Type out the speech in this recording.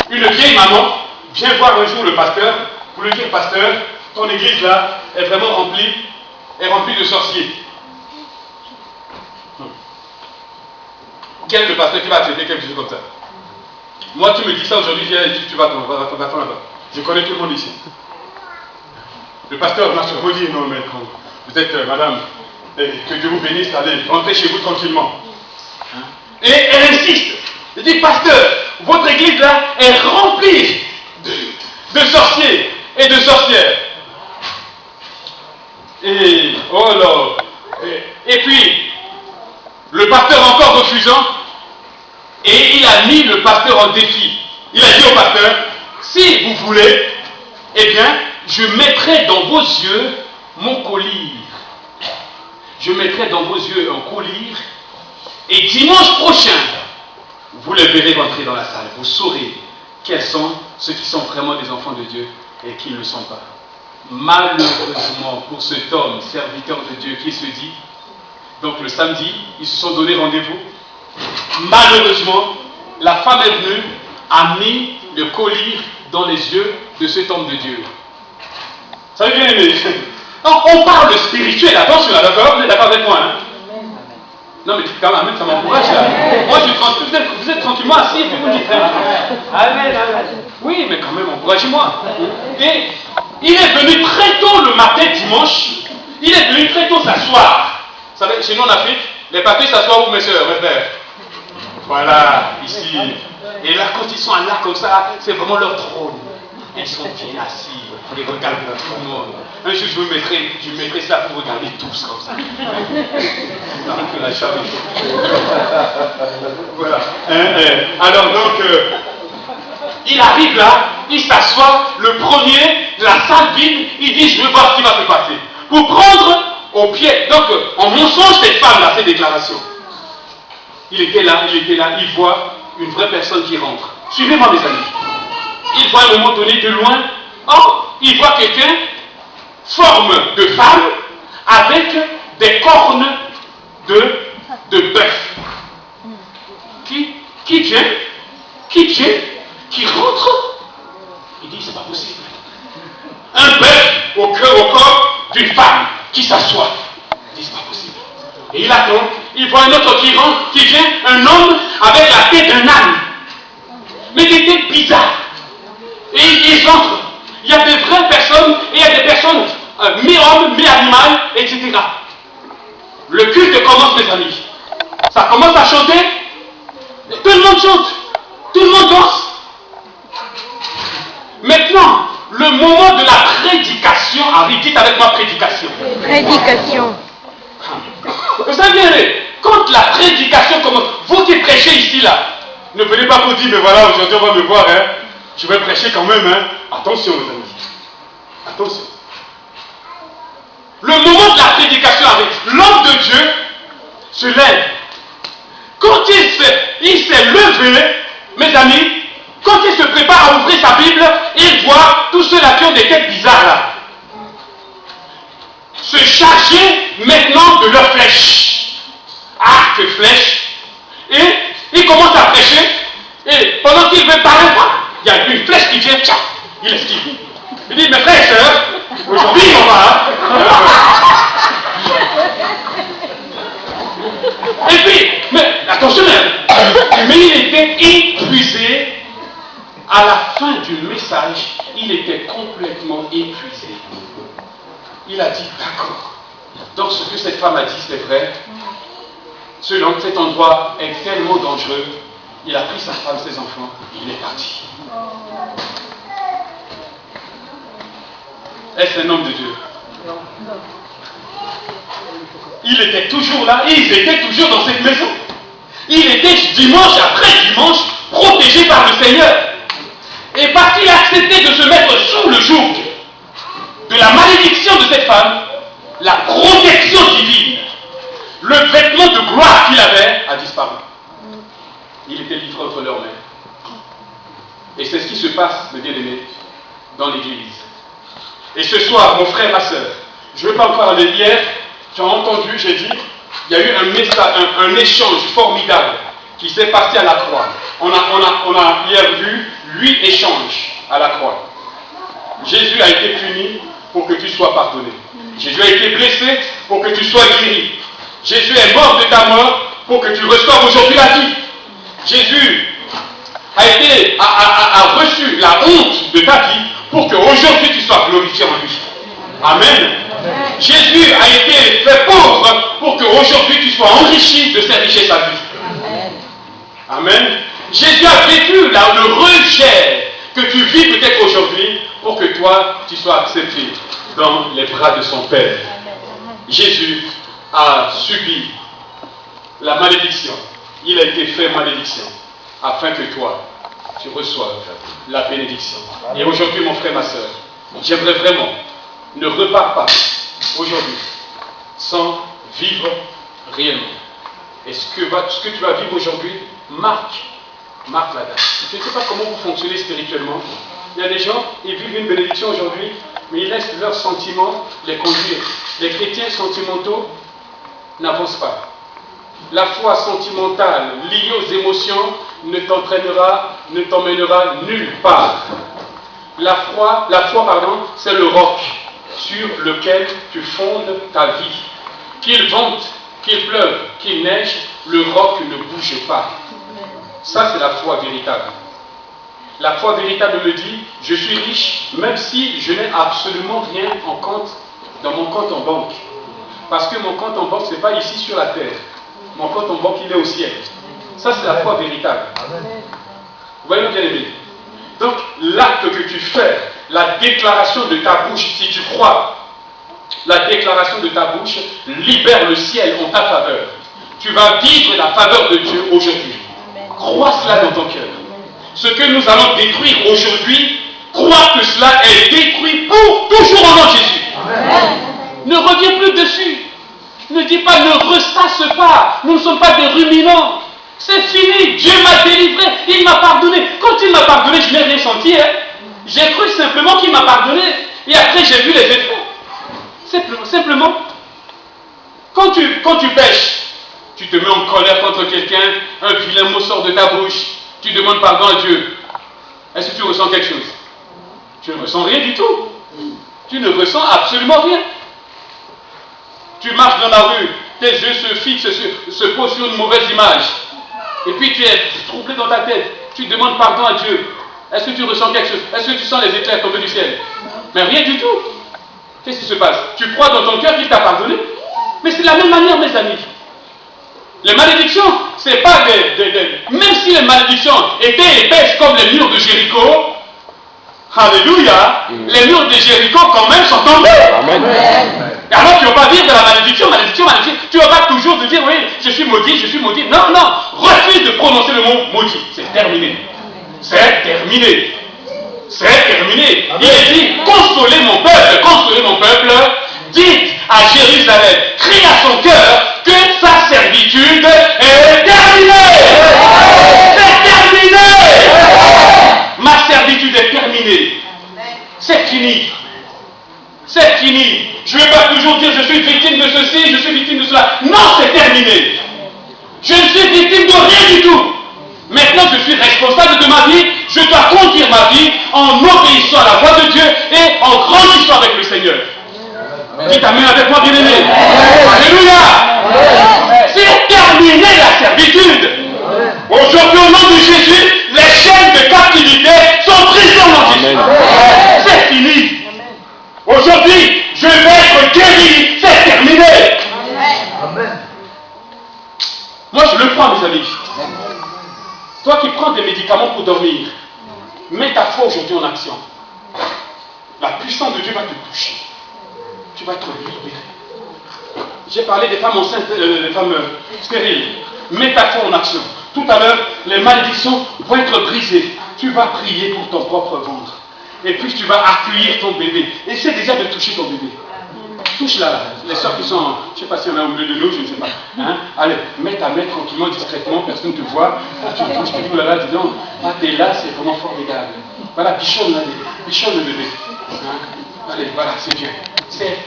une vieille maman vient voir un jour le pasteur pour lui dire, pasteur, ton église là est vraiment remplie de sorciers. Quel est le pasteur qui va traiter quelque chose comme ça? Moi, tu me dis ça aujourd'hui, tu vas là-bas. Je connais tout le monde ici. Le pasteur m'a sûrement dit, non, mais vous êtes madame, que Dieu vous bénisse, allez, rentrez chez vous tranquillement. Et elle insiste. Elle dit, pasteur, votre église là est remplie de sorciers et de sorcières. Et, oh là. Et puis, le pasteur encore refusant, et il a mis le pasteur en défi. Il a dit au pasteur, si vous voulez, eh bien, je mettrai dans vos yeux mon collier. Je mettrai dans vos yeux un collier, et dimanche prochain, vous les verrez rentrer dans la salle. Vous saurez quels sont ceux qui sont vraiment des enfants de Dieu et qui ne le sont pas. Malheureusement pour cet homme, serviteur de Dieu, qui se dit, donc le samedi, ils se sont donné rendez-vous. Malheureusement, la femme est venue, a mis le collier dans les yeux de cet homme de Dieu. Ça veut bien aimer. On parle spirituel, attention, là, d'accord? Vous êtes d'accord avec moi, hein? Non, mais quand même, ça m'encourage là. Moi, vous êtes tranquillement assis et puis vous dites. Amen. Oui, mais quand même, encouragez-moi. Et il est venu très tôt le matin, dimanche. Il est venu très tôt s'asseoir. Vous savez, chez nous en Afrique, les papiers s'assoient où, mes soeurs, mes frères? Voilà, ici. Et là, quand ils sont là comme ça, c'est vraiment leur trône. Ils sont bien assis. Ils regardent tout le monde. Un jour, je mettrai ça pour regarder tous comme ça. Voilà. Alors donc, il arrive là, il s'assoit, le premier, la salle vide, il dit, je veux voir ce qui va se passer. Pour prendre au pied. Donc, en mensonge, cette femme-là, ces déclarations. Il était là, il voit une vraie personne qui rentre. Suivez-moi, mes amis. Il voit à un moment donné de loin, il voit quelqu'un, forme de femme, avec des cornes de bœuf. Qui vient, qui rentre. Il dit, c'est pas possible. Un bœuf au corps d'une femme qui s'assoit. Il dit, c'est pas possible. Et il attend, il voit un autre qui rentre, qui vient, un homme avec la tête d'un âne. Mais des têtes bizarres. Et ils entrent. Il y a des vraies personnes et il y a des personnes mi-homme, mi-animal, etc. Le culte commence, mes amis. Ça commence à chanter. Tout le monde chante. Tout le monde danse. Maintenant, le moment de la prédication arrive. Dites avec moi prédication. Prédication. Vous savez, quand la prédication commence, vous qui prêchez ici, là, ne venez pas vous dire, mais voilà, aujourd'hui on va me voir, hein. Je vais prêcher quand même, hein. Attention, mes amis. Attention. Le moment de la prédication arrive. L'homme de Dieu se lève. Quand il s'est levé, mes amis, quand il se prépare à ouvrir sa Bible, il voit tous ceux-là qui ont des têtes bizarres là. Se charger maintenant de leurs flèches. Arc, flèche. Et il commence à prêcher. Et pendant qu'il veut parler, il y a une flèche qui vient, tcha, il esquive. Il dit, mes frères et sœurs, aujourd'hui on va. Et puis, mais attention, mais il était épuisé. À la fin du message, il était complètement épuisé. Il a dit, d'accord. Donc ce que cette femme a dit, c'est vrai. Cet endroit est tellement dangereux. Il a pris sa femme, ses enfants, il est parti. Est-ce un homme de Dieu? Il était toujours là, et ils étaient toujours dans cette maison. Il était dimanche après dimanche protégé par le Seigneur. Et parce qu'il a accepté de se mettre sous le joug de la malédiction de cette femme, la protection divine, le vêtement de gloire qu'il avait a disparu. Il était livré entre leurs mains. Et c'est ce qui se passe, mes bien-aimés, dans l'église. Et ce soir, mon frère, ma soeur, je ne veux pas vous parler. Hier, tu as entendu, j'ai dit, il y a eu un échange formidable qui s'est passé à la croix. On a hier vu, lui à la croix. Jésus a été puni pour que tu sois pardonné. Jésus a été blessé pour que tu sois guéri. Jésus est mort de ta mort pour que tu reçoives aujourd'hui la vie. Jésus a reçu la honte de ta vie pour qu'aujourd'hui tu sois glorifié en lui. Amen. Jésus a été fait pauvre pour qu'aujourd'hui tu sois enrichi de ses richesses à vie. Amen. Jésus a vécu le rejet que tu vis peut-être aujourd'hui pour que toi tu sois accepté dans les bras de son Père. Jésus a subi la malédiction. Il a été fait malédiction afin que toi tu reçoives la bénédiction. Et aujourd'hui, mon frère, ma soeur, j'aimerais vraiment ne repars pas aujourd'hui sans vivre réellement. Et ce que tu vas vivre aujourd'hui, marque la date. Je ne sais pas comment vous fonctionnez spirituellement. Il y a des gens, ils vivent une bénédiction aujourd'hui, mais ils laissent leurs sentiments les conduire. Les chrétiens sentimentaux n'avancent pas. La foi sentimentale liée aux émotions ne t'emmènera nulle part. La foi, c'est le roc sur lequel tu fondes ta vie. Qu'il vente, qu'il pleuve, qu'il neige, le roc ne bouge pas. Ça, c'est la foi véritable. La foi véritable me dit, je suis riche, même si je n'ai absolument rien dans mon compte en banque. Parce que mon compte en banque, ce n'est pas ici sur la terre. Mon compte en banque, il est au ciel. Ça, c'est la foi véritable. Vous voyez, bien aimé. Donc, l'acte que tu fais, la déclaration de ta bouche, si tu crois, la déclaration de ta bouche libère le ciel en ta faveur. Tu vas vivre la faveur de Dieu aujourd'hui. Crois cela dans ton cœur. Ce que nous allons détruire aujourd'hui, crois que cela est détruit pour toujours au nom de Jésus. Amen. Ne reviens plus dessus. Ne dis pas, ne ressasse pas. Nous ne sommes pas des ruminants. C'est fini. Dieu m'a délivré. Il m'a pardonné. Quand il m'a pardonné, je n'ai rien senti. J'ai cru simplement qu'il m'a pardonné. Et après, j'ai vu les effets. Simplement. Quand tu pêches, tu te mets en colère contre quelqu'un, un vilain mot sort de ta bouche, tu demandes pardon à Dieu. Est-ce que tu ressens quelque chose? Tu ne ressens rien du tout. Tu ne ressens absolument rien. Tu marches dans la rue, tes yeux se fixent, se posent sur une mauvaise image. Et puis tu es troublé dans ta tête. Tu demandes pardon à Dieu. Est-ce que tu ressens quelque chose? Est-ce que tu sens les éclairs tomber du ciel? Mais rien du tout. Qu'est-ce qui se passe? Tu crois dans ton cœur qu'il t'a pardonné? Mais c'est de la même manière, mes amis. Les malédictions, c'est pas même si les malédictions étaient épaisses comme les murs de Jéricho, alléluia, les murs de Jéricho quand même sont tombés. Amen. Et alors tu ne vas pas vivre de la malédiction. Tu ne vas pas toujours te dire, oui, je suis maudit. Non, refuse de prononcer le mot maudit. C'est terminé. C'est terminé. Il est dit, consolez mon peuple, dites à Jérusalem, crie à son cœur que sa servitude est terminée. C'est terminé. Ma servitude est terminée. C'est fini. Je ne vais pas toujours dire je suis victime de ceci, je suis victime de cela. Non, c'est terminé. Je ne suis victime de rien du tout. Maintenant, je suis responsable de ma vie. Je dois conduire ma vie en obéissant à la voix de Dieu et en grandissant avec le Seigneur. Dites amen avec moi, bien-aimé. Alléluia. C'est terminé la servitude. Aujourd'hui, au nom de Jésus, les chaînes de captivité sont prises au nom de Jésus. C'est fini. Aujourd'hui, je vais être guéri. C'est terminé. Amen. Moi, je le crois, mes amis. Toi qui prends des médicaments pour dormir, mets ta foi aujourd'hui en action. La puissance de Dieu va te toucher. Tu vas être libéré. J'ai parlé des femmes enceintes, des femmes stériles. Mets ta foi en action. Tout à l'heure, les malédictions vont être brisées. Tu vas prier pour ton propre ventre. Et puis tu vas accueillir ton bébé. Essaie déjà de toucher ton bébé. Touche-la, les soeurs qui sont, je ne sais pas s'il y en a au milieu de nous, je ne sais pas. Hein? Allez, mets ta main tranquillement, discrètement, personne ne te voit. Tu touches, tu dis, oh là là, dis donc, ah, t'es là, c'est vraiment formidable. Voilà, bichonne le bébé. Hein? Allez, voilà, c'est bien. C'est